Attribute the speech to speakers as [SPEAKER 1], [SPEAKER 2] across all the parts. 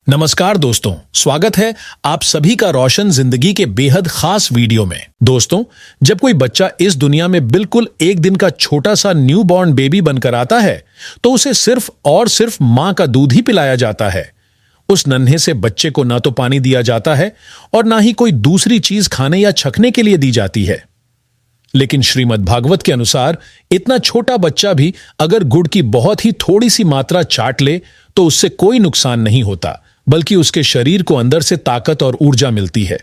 [SPEAKER 1] नमस्कार दोस्तों, स्वागत है आप सभी का रोशन जिंदगी के बेहद खास वीडियो में। दोस्तों, जब कोई बच्चा इस दुनिया में बिल्कुल एक दिन का छोटा सा न्यूबॉर्न बेबी बनकर आता है तो उसे सिर्फ और सिर्फ मां का दूध ही पिलाया जाता है। उस नन्हे से बच्चे को ना तो पानी दिया जाता है और ना ही कोई दूसरी चीज खाने या छकने के लिए दी जाती है। लेकिन श्रीमद् भागवत के अनुसार इतना छोटा बच्चा भी अगर गुड़ की बहुत ही थोड़ी सी मात्रा चाट ले तो उससे कोई नुकसान नहीं होता, बल्कि उसके शरीर को अंदर से ताकत और ऊर्जा मिलती है।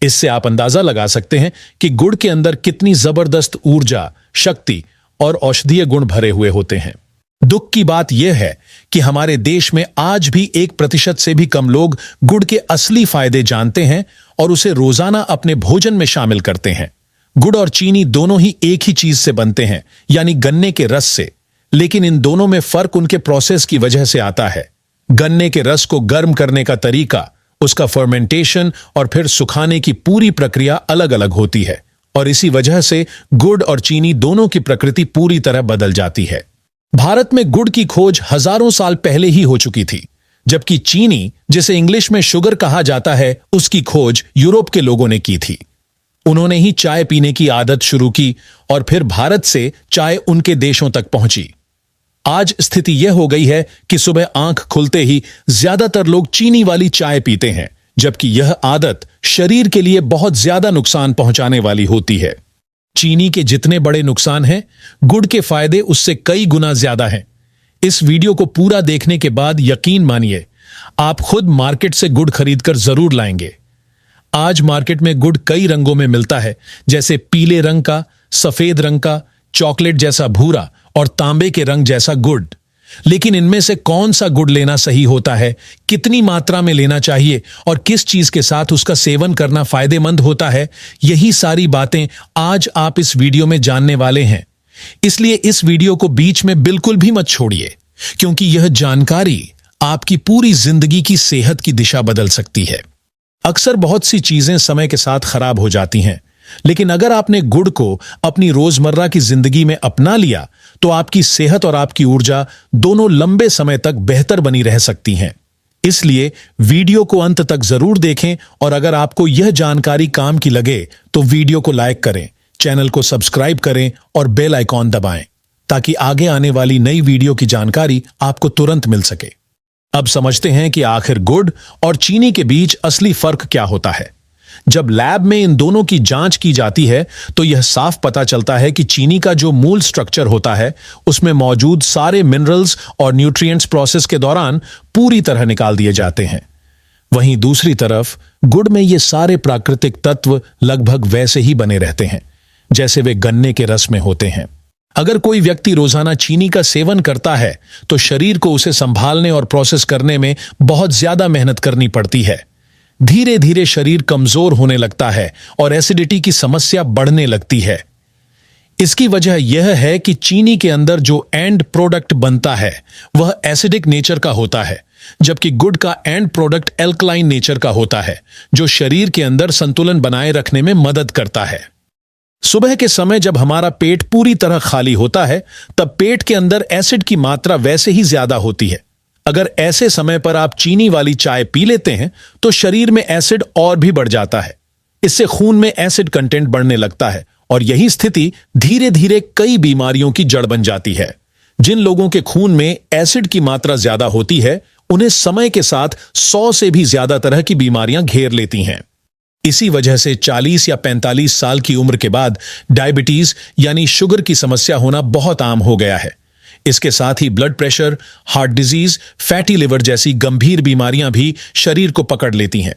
[SPEAKER 1] इससे आप अंदाजा लगा सकते हैं कि गुड़ के अंदर कितनी जबरदस्त ऊर्जा, शक्ति और औषधीय गुण भरे हुए होते हैं। दुख की बात यह है कि हमारे देश में आज भी 1% से भी कम लोग गुड़ के असली फायदे जानते हैं और उसे रोजाना अपने भोजन में शामिल करते हैं। गुड़ और चीनी दोनों ही एक ही चीज से बनते हैं, यानी गन्ने के रस से। लेकिन इन दोनों में फर्क उनके प्रोसेस की वजह से आता है। गन्ने के रस को गर्म करने का तरीका, उसका फर्मेंटेशन और फिर सुखाने की पूरी प्रक्रिया अलग अलग होती है और इसी वजह से गुड़ और चीनी दोनों की प्रकृति पूरी तरह बदल जाती है। भारत में गुड़ की खोज हजारों साल पहले ही हो चुकी थी, जबकि चीनी, जिसे इंग्लिश में शुगर कहा जाता है, उसकी खोज यूरोप के लोगों ने की थी। उन्होंने ही चाय पीने की आदत शुरू की और फिर भारत से चाय उनके देशों तक पहुंची। आज स्थिति यह हो गई है कि सुबह आंख खुलते ही ज्यादातर लोग चीनी वाली चाय पीते हैं, जबकि यह आदत शरीर के लिए बहुत ज्यादा नुकसान पहुंचाने वाली होती है। चीनी के जितने बड़े नुकसान हैं, गुड़ के फायदे उससे कई गुना ज्यादा हैं। इस वीडियो को पूरा देखने के बाद यकीन मानिए, आप खुद मार्केट से गुड़ खरीदकर जरूर लाएंगे। आज मार्केट में गुड़ कई रंगों में मिलता है, जैसे पीले रंग का, सफेद रंग का, चॉकलेट जैसा भूरा और तांबे के रंग जैसा गुड़। लेकिन इनमें से कौन सा गुड़ लेना सही होता है, कितनी मात्रा में लेना चाहिए और किस चीज के साथ उसका सेवन करना फायदेमंद होता है, यही सारी बातें आज आप इस वीडियो में जानने वाले हैं। इसलिए इस वीडियो को बीच में बिल्कुल भी मत छोड़िए, क्योंकि यह जानकारी आपकी पूरी जिंदगी की सेहत की दिशा बदल सकती है। अक्सर बहुत सी चीजें समय के साथ खराब हो जाती हैं, लेकिन अगर आपने गुड़ को अपनी रोजमर्रा की जिंदगी में अपना लिया तो आपकी सेहत और आपकी ऊर्जा दोनों लंबे समय तक बेहतर बनी रह सकती हैं। इसलिए वीडियो को अंत तक जरूर देखें और अगर आपको यह जानकारी काम की लगे तो वीडियो को लाइक करें, चैनल को सब्सक्राइब करें और बेल आइकॉन दबाएं, ताकि आगे आने वाली नई वीडियो की जानकारी आपको तुरंत मिल सके। अब समझते हैं कि आखिर गुड़ और चीनी के बीच असली फर्क क्या होता है। जब लैब में इन दोनों की जांच की जाती है तो यह साफ पता चलता है कि चीनी का जो मूल स्ट्रक्चर होता है, उसमें मौजूद सारे मिनरल्स और न्यूट्रिएंट्स प्रोसेस के दौरान पूरी तरह निकाल दिए जाते हैं। वहीं दूसरी तरफ गुड़ में ये सारे प्राकृतिक तत्व लगभग वैसे ही बने रहते हैं जैसे वे गन्ने के रस में होते हैं। अगर कोई व्यक्ति रोजाना चीनी का सेवन करता है तो शरीर को उसे संभालने और प्रोसेस करने में बहुत ज्यादा मेहनत करनी पड़ती है। धीरे धीरे शरीर कमजोर होने लगता है और एसिडिटी की समस्या बढ़ने लगती है। इसकी वजह यह है कि चीनी के अंदर जो एंड प्रोडक्ट बनता है वह एसिडिक नेचर का होता है, जबकि गुड़ का एंड प्रोडक्ट एल्कलाइन नेचर का होता है, जो शरीर के अंदर संतुलन बनाए रखने में मदद करता है। सुबह के समय जब हमारा पेट पूरी तरह खाली होता है, तब पेट के अंदर एसिड की मात्रा वैसे ही ज्यादा होती है। अगर ऐसे समय पर आप चीनी वाली चाय पी लेते हैं तो शरीर में एसिड और भी बढ़ जाता है। इससे खून में एसिड कंटेंट बढ़ने लगता है और यही स्थिति धीरे धीरे कई बीमारियों की जड़ बन जाती है। जिन लोगों के खून में एसिड की मात्रा ज्यादा होती है, उन्हें समय के साथ 100 से भी ज्यादा तरह की बीमारियां घेर लेती हैं। इसी वजह से 40 या 45 साल की उम्र के बाद डायबिटीज यानी शुगर की समस्या होना बहुत आम हो गया है। इसके साथ ही blood pressure, heart disease, fatty liver जैसी गंभीर बीमारियां भी शरीर को पकड़ लेती हैं।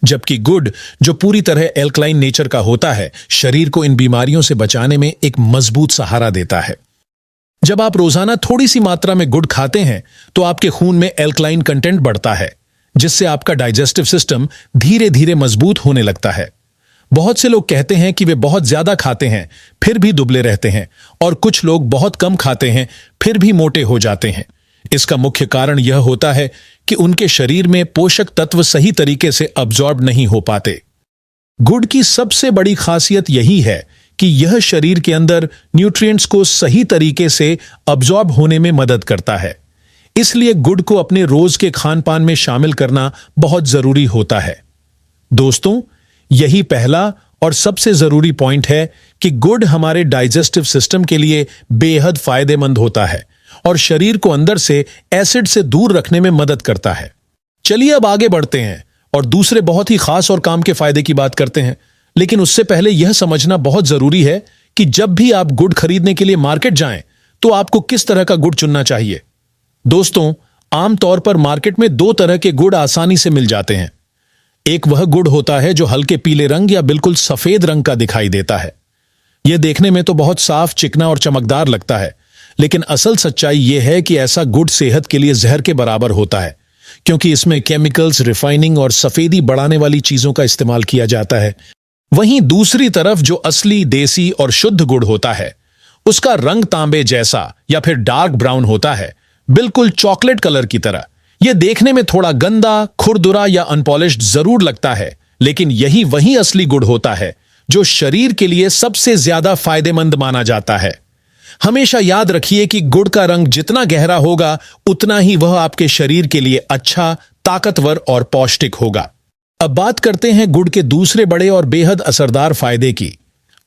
[SPEAKER 1] जबकि गुड़, जो पूरी तरह एल्कलाइन नेचर का होता है, शरीर को इन बीमारियों से बचाने में एक मजबूत सहारा देता है। जब आप रोजाना थोड़ी सी मात्रा में गुड़ खाते हैं तो आपके खून में एल्कलाइन कंटेंट बढ़ता है, जिससे आपका डाइजेस्टिव सिस्टम धीरे धीरे मजबूत होने लगता है। बहुत से लोग कहते हैं कि वे बहुत ज्यादा खाते हैं फिर भी दुबले रहते हैं, और कुछ लोग बहुत कम खाते हैं फिर भी मोटे हो जाते हैं। इसका मुख्य कारण यह होता है कि उनके शरीर में पोषक तत्व सही तरीके से अब्जॉर्ब नहीं हो पाते। गुड़ की सबसे बड़ी खासियत यही है कि यह शरीर के अंदर न्यूट्रिएंट्स को सही तरीके से अब्जॉर्ब होने में मदद करता है। इसलिए गुड़ को अपने रोज के खान पान में शामिल करना बहुत जरूरी होता है। दोस्तों, यही पहला और सबसे जरूरी पॉइंट है कि गुड़ हमारे डाइजेस्टिव सिस्टम के लिए बेहद फायदेमंद होता है और शरीर को अंदर से एसिड से दूर रखने में मदद करता है। चलिए अब आगे बढ़ते हैं और दूसरे बहुत ही खास और काम के फायदे की बात करते हैं। लेकिन उससे पहले यह समझना बहुत जरूरी है कि जब भी आप गुड़ खरीदने के लिए मार्केट जाएं तो आपको किस तरह का गुड़ चुनना चाहिए। दोस्तों, आमतौर पर मार्केट में दो तरह के गुड़ आसानी से मिल जाते हैं। एक वह गुड़ होता है जो हल्के पीले रंग या बिल्कुल सफेद रंग का दिखाई देता है। यह देखने में तो बहुत साफ, चिकना और चमकदार लगता है, लेकिन असल सच्चाई यह है कि ऐसा गुड़ सेहत के लिए जहर के बराबर होता है, क्योंकि इसमें केमिकल्स, रिफाइनिंग और सफेदी बढ़ाने वाली चीजों का इस्तेमाल किया जाता है। वहीं दूसरी तरफ जो असली, देसी और शुद्ध गुड़ होता है, उसका रंग तांबे जैसा या फिर डार्क ब्राउन होता है, बिल्कुल चॉकलेट कलर की तरह। यह देखने में थोड़ा गंदा, खुरदुरा या अनपॉलिश्ड जरूर लगता है, लेकिन यही वही असली गुड़ होता है जो शरीर के लिए सबसे ज्यादा फायदेमंद माना जाता है। हमेशा याद रखिए कि गुड़ का रंग जितना गहरा होगा, उतना ही वह आपके शरीर के लिए अच्छा, ताकतवर और पौष्टिक होगा। अब बात करते हैं गुड़ के दूसरे बड़े और बेहद असरदार फायदे की।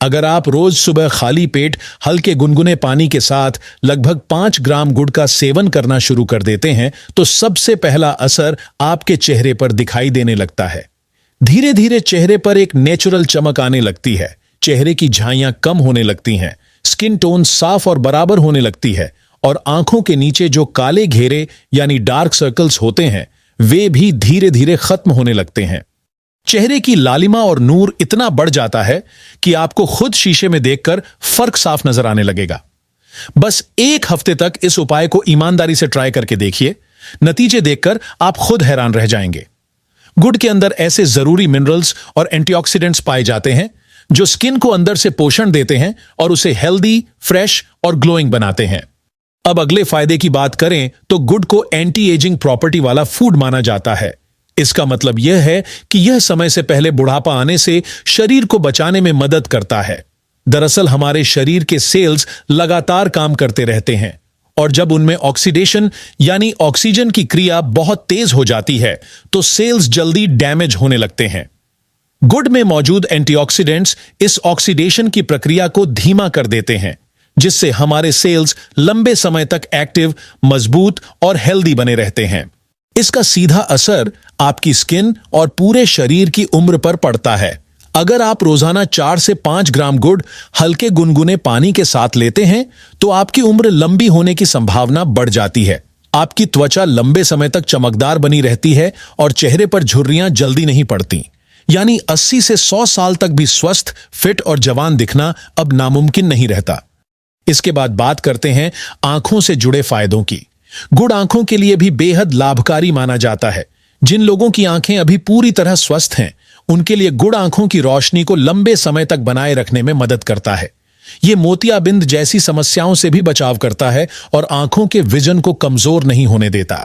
[SPEAKER 1] अगर आप रोज सुबह खाली पेट हल्के गुनगुने पानी के साथ लगभग 5 ग्राम गुड़ का सेवन करना शुरू कर देते हैं, तो सबसे पहला असर आपके चेहरे पर दिखाई देने लगता है। धीरे धीरे चेहरे पर एक नेचुरल चमक आने लगती है, चेहरे की झाइयां कम होने लगती हैं, स्किन टोन साफ और बराबर होने लगती है और आंखों के नीचे जो काले घेरे यानी डार्क सर्कल्स होते हैं, वे भी धीरे धीरे खत्म होने लगते हैं। चेहरे की लालिमा और नूर इतना बढ़ जाता है कि आपको खुद शीशे में देखकर फर्क साफ नजर आने लगेगा। बस 1 हफ्ते तक इस उपाय को ईमानदारी से ट्राई करके देखिए, नतीजे देखकर आप खुद हैरान रह जाएंगे। गुड़ के अंदर ऐसे जरूरी मिनरल्स और एंटीऑक्सीडेंट्स पाए जाते हैं जो स्किन को अंदर से पोषण देते हैं और उसे हेल्दी, फ्रेश और ग्लोइंग बनाते हैं। अब अगले फायदे की बात करें तो गुड़ को एंटी एजिंग प्रॉपर्टी वाला फूड माना जाता है। इसका मतलब यह है कि यह समय से पहले बुढ़ापा आने से शरीर को बचाने में मदद करता है। दरअसल हमारे शरीर के सेल्स लगातार काम करते रहते हैं और जब उनमें ऑक्सीडेशन यानी ऑक्सीजन की क्रिया बहुत तेज हो जाती है तो सेल्स जल्दी डैमेज होने लगते हैं। गुड़ में मौजूद एंटीऑक्सीडेंट्स इस ऑक्सीडेशन की प्रक्रिया को धीमा कर देते हैं, जिससे हमारे सेल्स लंबे समय तक एक्टिव, मजबूत और हेल्दी बने रहते हैं। इसका सीधा असर आपकी स्किन और पूरे शरीर की उम्र पर पड़ता है। अगर आप रोजाना 4 से 5 ग्राम गुड़ हल्के गुनगुने पानी के साथ लेते हैं तो आपकी उम्र लंबी होने की संभावना बढ़ जाती है। आपकी त्वचा लंबे समय तक चमकदार बनी रहती है और चेहरे पर झुर्रियां जल्दी नहीं पड़ती। यानी 80 से 100 साल तक भी स्वस्थ, फिट और जवान दिखना अब नामुमकिन नहीं रहता। इसके बाद बात करते हैं आंखों से जुड़े फायदों की। गुड़ आंखों के लिए भी बेहद लाभकारी माना जाता है। जिन लोगों की आंखें अभी पूरी तरह स्वस्थ हैं, उनके लिए गुड़ आंखों की रोशनी को लंबे समय तक बनाए रखने में मदद करता है। यह मोतियाबिंद जैसी समस्याओं से भी बचाव करता है और आंखों के विजन को कमजोर नहीं होने देता।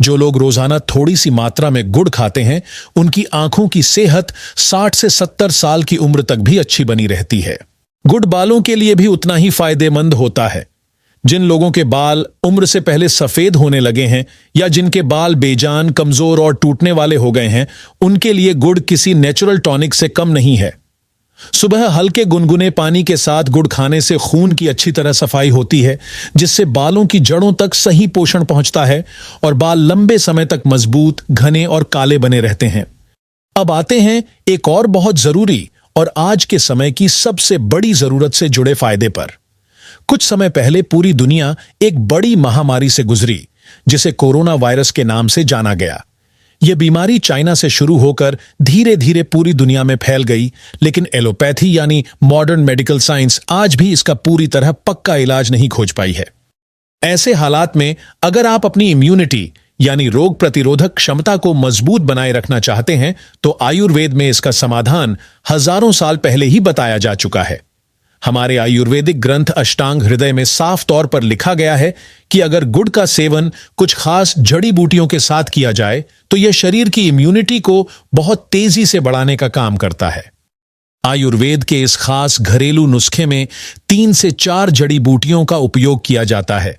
[SPEAKER 1] जो लोग रोजाना थोड़ी सी मात्रा में गुड़ खाते हैं, उनकी आंखों की सेहत 60 से 70 साल की उम्र तक भी अच्छी बनी रहती है। गुड़ बालों के लिए भी उतना ही फायदेमंद होता है। जिन लोगों के बाल उम्र से पहले सफेद होने लगे हैं या जिनके बाल बेजान, कमजोर और टूटने वाले हो गए हैं, उनके लिए गुड़ किसी नेचुरल टॉनिक से कम नहीं है। सुबह हल्के गुनगुने पानी के साथ गुड़ खाने से खून की अच्छी तरह सफाई होती है, जिससे बालों की जड़ों तक सही पोषण पहुंचता है और बाल लंबे समय तक मजबूत, घने और काले बने रहते हैं। अब आते हैं एक और बहुत जरूरी और आज के समय की सबसे बड़ी जरूरत से जुड़े फायदे पर। कुछ समय पहले पूरी दुनिया एक बड़ी महामारी से गुजरी, जिसे कोरोना वायरस के नाम से जाना गया। यह बीमारी चाइना से शुरू होकर धीरे धीरे पूरी दुनिया में फैल गई, लेकिन एलोपैथी यानी मॉडर्न मेडिकल साइंस आज भी इसका पूरी तरह पक्का इलाज नहीं खोज पाई है। ऐसे हालात में अगर आप अपनी इम्यूनिटी यानी रोग प्रतिरोधक क्षमता को मजबूत बनाए रखना चाहते हैं, तो आयुर्वेद में इसका समाधान हजारों साल पहले ही बताया जा चुका है। हमारे आयुर्वेदिक ग्रंथ अष्टांग हृदय में साफ तौर पर लिखा गया है कि अगर गुड़ का सेवन कुछ खास जड़ी बूटियों के साथ किया जाए तो यह शरीर की इम्यूनिटी को बहुत तेजी से बढ़ाने का काम करता है। आयुर्वेद के इस खास घरेलू नुस्खे में 3 से 4 जड़ी बूटियों का उपयोग किया जाता है,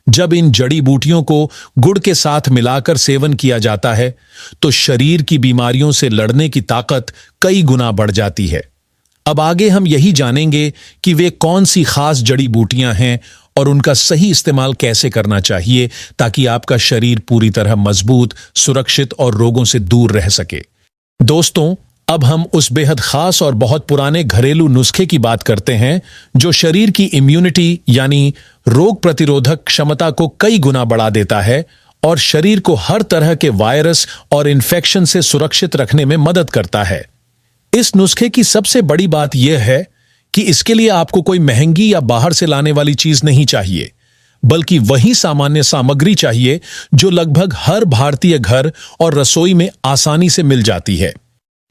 [SPEAKER 1] जब इन जड़ी बूटियों को गुड़ के साथ मिलाकर सेवन किया जाता है तो शरीर की बीमारियों से लड़ने की ताकत कई गुना बढ़ जाती है। अब आगे हम यही जानेंगे कि वे कौन सी खास जड़ी बूटियां हैं और उनका सही इस्तेमाल कैसे करना चाहिए ताकि आपका शरीर पूरी तरह मजबूत, सुरक्षित और रोगों से दूर रह सके। दोस्तों, अब हम उस बेहद खास और बहुत पुराने घरेलू नुस्खे की बात करते हैं जो शरीर की इम्यूनिटी यानी रोग प्रतिरोधक क्षमता को कई गुना बढ़ा देता है और शरीर को हर तरह के वायरस और इन्फेक्शन से सुरक्षित रखने में मदद करता है। इस नुस्खे की सबसे बड़ी बात यह है कि इसके लिए आपको कोई महंगी या बाहर से लाने वाली चीज नहीं चाहिए, बल्कि वही सामान्य सामग्री चाहिए जो लगभग हर भारतीय घर और रसोई में आसानी से मिल जाती है।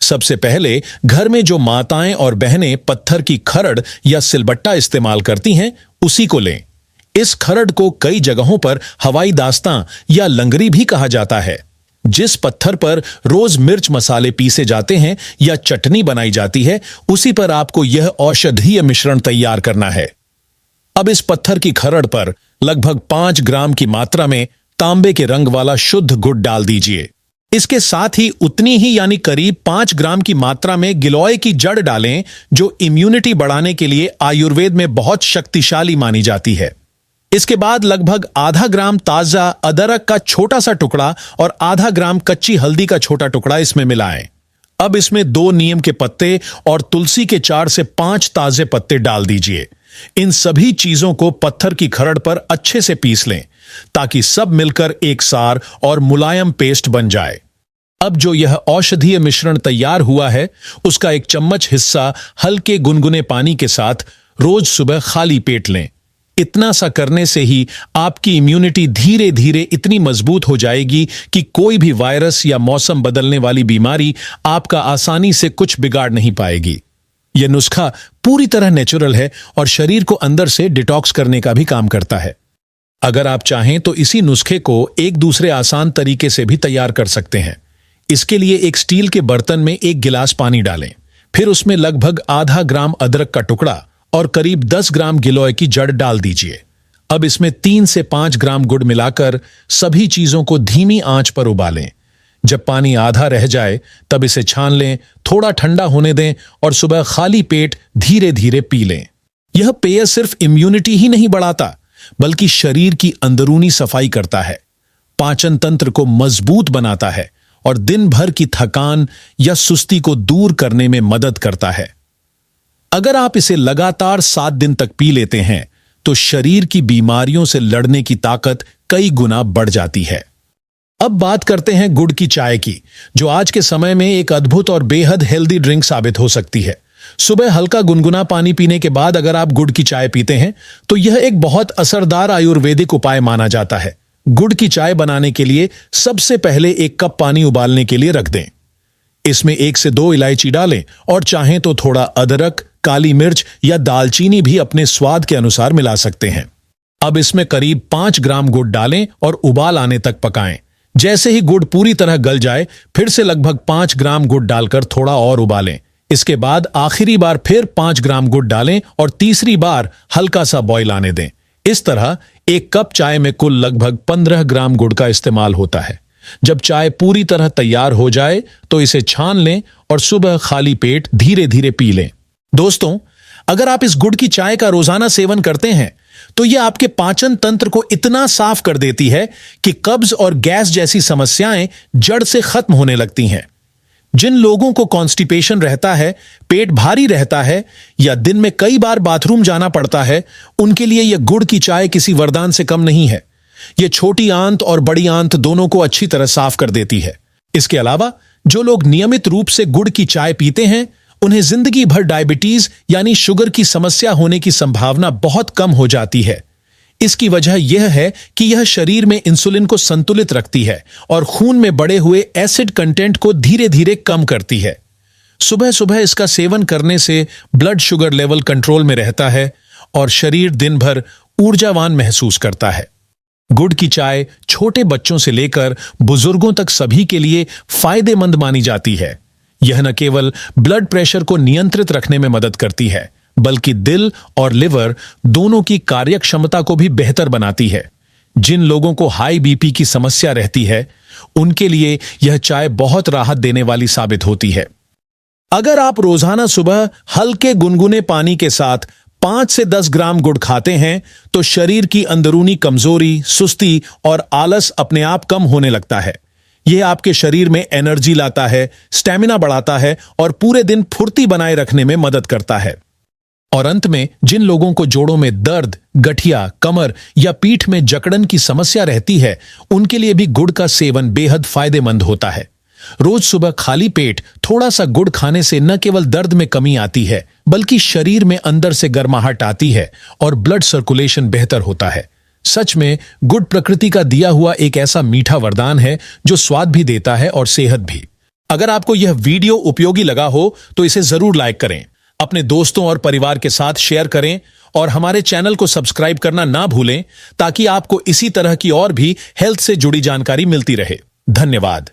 [SPEAKER 1] सबसे पहले घर में जो माताएं और बहनें पत्थर की खरड़ या सिलबट्टा इस्तेमाल करती हैं, उसी को लें। इस खरड़ को कई जगहों पर हवाई दास्तां या लंगरी भी कहा जाता है। जिस पत्थर पर रोज मिर्च मसाले पीसे जाते हैं या चटनी बनाई जाती है, उसी पर आपको यह औषधीय मिश्रण तैयार करना है। अब इस पत्थर की खरड़ पर लगभग 5 ग्राम की मात्रा में तांबे के रंग वाला शुद्ध गुड़ डाल दीजिए। इसके साथ ही उतनी ही यानी करीब 5 ग्राम की मात्रा में गिलोय की जड़ डालें, जो इम्यूनिटी बढ़ाने के लिए आयुर्वेद में बहुत शक्तिशाली मानी जाती है। इसके बाद लगभग आधा ग्राम ताजा अदरक का छोटा सा टुकड़ा और आधा ग्राम कच्ची हल्दी का छोटा टुकड़ा इसमें मिलाएं। अब इसमें 2 नीम के पत्ते और तुलसी के 4 से 5 ताजे पत्ते डाल दीजिए। इन सभी चीजों को पत्थर की खरड़ पर अच्छे से पीस लें ताकि सब मिलकर एक सार और मुलायम पेस्ट बन जाए। अब जो यह औषधीय मिश्रण तैयार हुआ है, उसका 1 चम्मच हिस्सा हल्के गुनगुने पानी के साथ रोज सुबह खाली पेट लें। इतना सा करने से ही आपकी इम्यूनिटी धीरे धीरे इतनी मजबूत हो जाएगी कि कोई भी वायरस या मौसम बदलने वाली बीमारी आपका आसानी से कुछ बिगाड़ नहीं पाएगी। यह नुस्खा पूरी तरह नेचुरल है और शरीर को अंदर से डिटॉक्स करने का भी काम करता है। अगर आप चाहें तो इसी नुस्खे को एक दूसरे आसान तरीके से भी तैयार कर सकते हैं। इसके लिए एक स्टील के बर्तन में 1 गिलास पानी डालें, फिर उसमें लगभग आधा ग्राम अदरक का टुकड़ा और करीब 10 ग्राम गिलोय की जड़ डाल दीजिए। अब इसमें 3 से 5 ग्राम गुड़ मिलाकर सभी चीजों को धीमी आंच पर उबालें। जब पानी आधा रह जाए तब इसे छान लें, थोड़ा ठंडा होने दें और सुबह खाली पेट धीरे धीरे पी लें। यह पेय सिर्फ इम्यूनिटी ही नहीं बढ़ाता, बल्कि शरीर की अंदरूनी सफाई करता है, पाचन तंत्र को मजबूत बनाता है और दिन भर की थकान या सुस्ती को दूर करने में मदद करता है। अगर आप इसे लगातार 7 दिन तक पी लेते हैं तो शरीर की बीमारियों से लड़ने की ताकत कई गुना बढ़ जाती है। अब बात करते हैं गुड़ की चाय की, जो आज के समय में एक अद्भुत और बेहद हेल्दी ड्रिंक साबित हो सकती है। सुबह हल्का गुनगुना पानी पीने के बाद अगर आप गुड़ की चाय पीते हैं तो यह एक बहुत असरदार आयुर्वेदिक उपाय माना जाता है। गुड़ की चाय बनाने के लिए सबसे पहले 1 कप पानी उबालने के लिए रख दें। इसमें 1 से 2 इलायची डालें और चाहें तो थोड़ा अदरक, काली मिर्च या दालचीनी भी अपने स्वाद के अनुसार मिला सकते हैं। अब इसमें करीब 5 ग्राम गुड़ डालें और उबाल आने तक पकाएं। जैसे ही गुड़ पूरी तरह गल जाए, फिर से लगभग 5 ग्राम गुड़ डालकर थोड़ा और उबालें। इसके बाद आखिरी बार फिर 5 ग्राम गुड़ डालें और तीसरी बार हल्का सा बॉयल आने दें। इस तरह 1 कप चाय में कुल लगभग 15 ग्राम गुड़ का इस्तेमाल होता है। जब चाय पूरी तरह तैयार हो जाए तो इसे छान लें और सुबह खाली पेट धीरे धीरे पी लें। दोस्तों, अगर आप इस गुड़ की चाय का रोजाना सेवन करते हैं तो यह आपके पाचन तंत्र को इतना साफ कर देती है कि कब्ज और गैस जैसी समस्याएं जड़ से खत्म होने लगती हैं। जिन लोगों को कॉन्स्टिपेशन रहता है, पेट भारी रहता है या दिन में कई बार बाथरूम जाना पड़ता है, उनके लिए यह गुड़ की चाय किसी वरदान से कम नहीं है। यह छोटी आंत और बड़ी आंत दोनों को अच्छी तरह साफ कर देती है। इसके अलावा जो लोग नियमित रूप से गुड़ की चाय पीते हैं, उन्हें जिंदगी भर डायबिटीज यानी शुगर की समस्या होने की संभावना बहुत कम हो जाती है। इसकी वजह यह है कि यह शरीर में इंसुलिन को संतुलित रखती है और खून में बढ़े हुए एसिड कंटेंट को धीरे धीरे कम करती है। सुबह सुबह इसका सेवन करने से ब्लड शुगर लेवल कंट्रोल में रहता है और शरीर दिन भर ऊर्जावान महसूस करता है। गुड़ की चाय छोटे बच्चों से लेकर बुजुर्गों तक सभी के लिए फायदेमंद मानी जाती है। यह न केवल ब्लड प्रेशर को नियंत्रित रखने में मदद करती है, बल्कि दिल और लिवर दोनों की कार्यक्षमता को भी बेहतर बनाती है। जिन लोगों को हाई बीपी की समस्या रहती है उनके लिए यह चाय बहुत राहत देने वाली साबित होती है। अगर आप रोजाना सुबह हल्के गुनगुने पानी के साथ 5 से 10 ग्राम गुड़ खाते हैं तो शरीर की अंदरूनी कमजोरी, सुस्ती और आलस अपने आप कम होने लगता है। यह आपके शरीर में एनर्जी लाता है, स्टेमिना बढ़ाता है और पूरे दिन फुर्ती बनाए रखने में मदद करता है। और अंत में जिन लोगों को जोड़ों में दर्द, गठिया, कमर या पीठ में जकड़न की समस्या रहती है उनके लिए भी गुड़ का सेवन बेहद फायदेमंद होता है। रोज सुबह खाली पेट थोड़ा सा गुड़ खाने से न केवल दर्द में कमी आती है बल्कि शरीर में अंदर से गर्माहट आती है और ब्लड सर्कुलेशन बेहतर होता है। सच में गुड़ प्रकृति का दिया हुआ एक ऐसा मीठा वरदान है जो स्वाद भी देता है और सेहत भी। अगर आपको यह वीडियो उपयोगी लगा हो तो इसे जरूर लाइक करें, अपने दोस्तों और परिवार के साथ शेयर करें और हमारे चैनल को सब्सक्राइब करना ना भूलें ताकि आपको इसी तरह की और भी हेल्थ से जुड़ी जानकारी मिलती रहे। धन्यवाद।